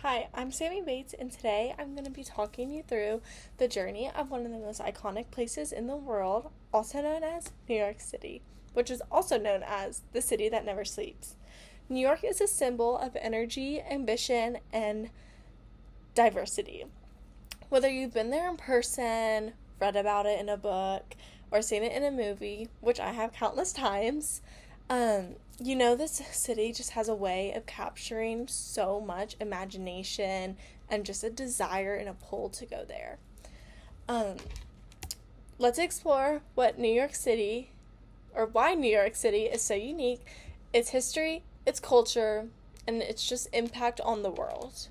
Hi, I'm Sammy Bates, and today I'm going to be talking you through the journey of one of the most iconic places in the world, also known as New York City, which is also known as the city that never sleeps. New York is a symbol of energy, ambition, and diversity. Whether you've been there in person, read about it in a book, or seen it in a movie, which I have countless times, this city just has a way of capturing so much imagination and just a desire and a pull to go there. Um, let's explore what New York City, or why New York City is so unique, its history, its culture, and its just impact on the world.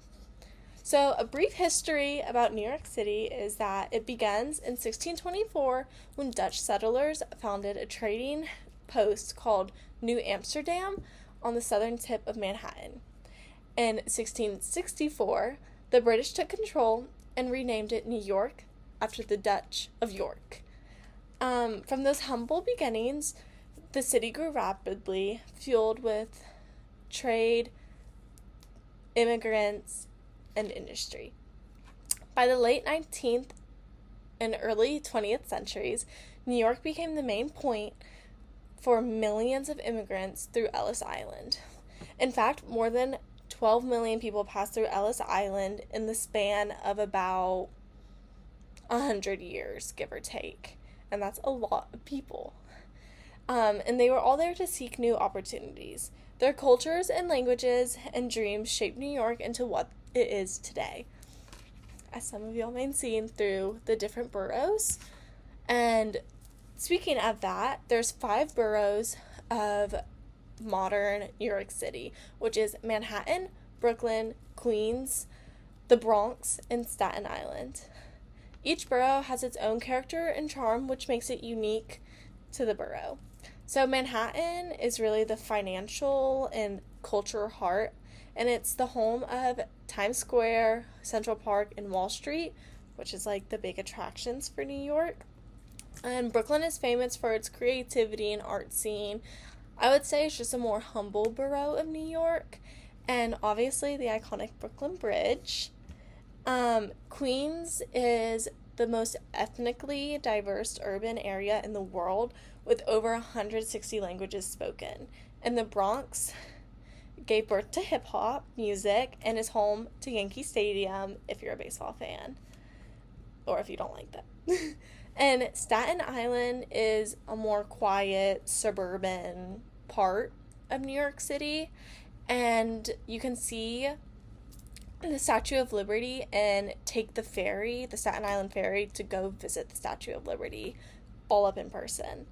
So, a brief history about New York City is that it begins in 1624 when Dutch settlers founded a trading post called New Amsterdam on the southern tip of Manhattan. In 1664, the British took control and renamed it New York after the Dutch of York. From those humble beginnings, the city grew rapidly, fueled with trade, immigrants, and industry. By the late 19th and early 20th centuries, New York became the main point for millions of immigrants through Ellis Island. In fact, more than 12 million people passed through Ellis Island in the span of about 100 years, give or take. And that's a lot of people. And they were all there to seek new opportunities. Their cultures and languages and dreams shaped New York into what it is today, as some of y'all may have seen through the different boroughs. And speaking of that, there's 5 boroughs of modern New York City, which is Manhattan, Brooklyn, Queens, the Bronx, and Staten Island. Each borough has its own character and charm, which makes it unique to the borough. So Manhattan is really the financial and cultural heart, and it's the home of Times Square, Central Park, and Wall Street, which is like the big attractions for New York. And Brooklyn is famous for its creativity and art scene. I would say it's just a more humble borough of New York. And obviously the iconic Brooklyn Bridge. Queens is the most ethnically diverse urban area in the world with over 160 languages spoken. And the Bronx gave birth to hip-hop music and is home to Yankee Stadium if you're a baseball fan. Or if you don't like that. And Staten Island is a more quiet, suburban part of New York City. And you can see the Statue of Liberty and take the ferry, the Staten Island ferry, to go visit the Statue of Liberty all up in person.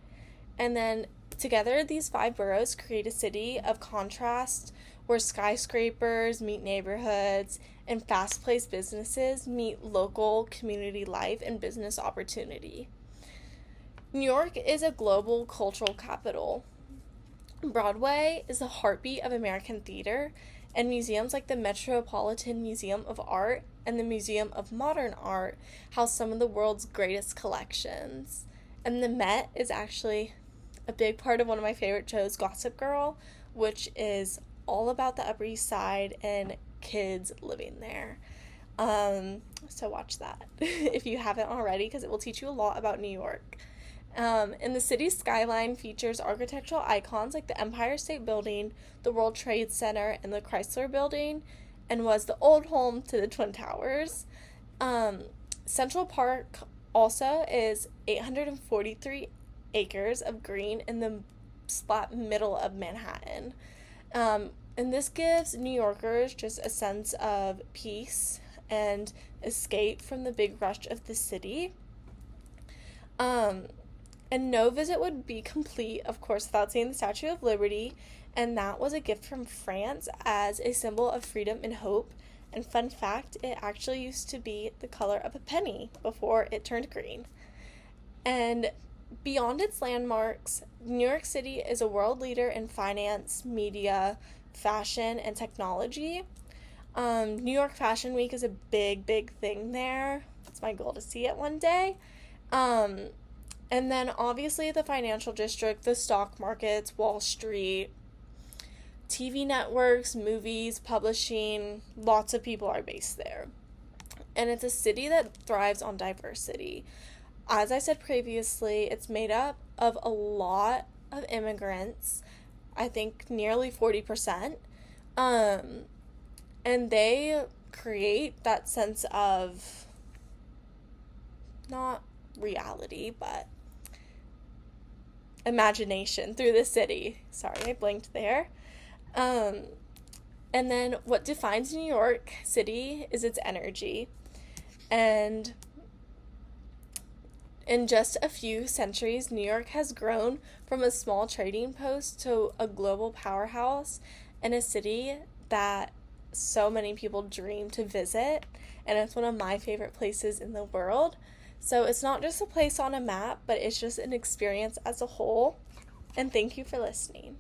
And then together, these 5 boroughs create a city of contrast where skyscrapers meet neighborhoods and fast-paced businesses meet local community life and business opportunity. New York is a global cultural capital. Broadway is the heartbeat of American theater, and museums like the Metropolitan Museum of Art and the Museum of Modern Art house some of the world's greatest collections. And the Met is actually a big part of one of my favorite shows, Gossip Girl, which is all about the Upper East Side and kids living there. So watch that if you haven't already, because it will teach you a lot about New York. And the city's skyline features architectural icons like the Empire State Building, the World Trade Center, and the Chrysler Building, and was the old home to the Twin Towers. Central Park also is 843 acres of green in the spot middle of Manhattan. And this gives New Yorkers just a sense of peace and escape from the big rush of the city. And no visit would be complete, of course, without seeing the Statue of Liberty, and that was a gift from France as a symbol of freedom and hope. And fun fact, it actually used to be the color of a penny before it turned green. And beyond its landmarks, New York City is a world leader in finance, media, fashion, and technology. New York Fashion Week is a big, big thing there. It's my goal to see it one day. And then obviously the financial district, the stock markets, Wall Street, TV networks, movies, publishing, lots of people are based there. And it's a city that thrives on diversity. As I said previously, it's made up of a lot of immigrants, I think nearly 40%. And they create that sense of not reality, but imagination through the city. Sorry, I blinked there. And then what defines New York City is its energy. And in just a few centuries, New York has grown from a small trading post to a global powerhouse and a city that so many people dream to visit. And it's one of my favorite places in the world. So it's not just a place on a map, but it's just an experience as a whole. And thank you for listening.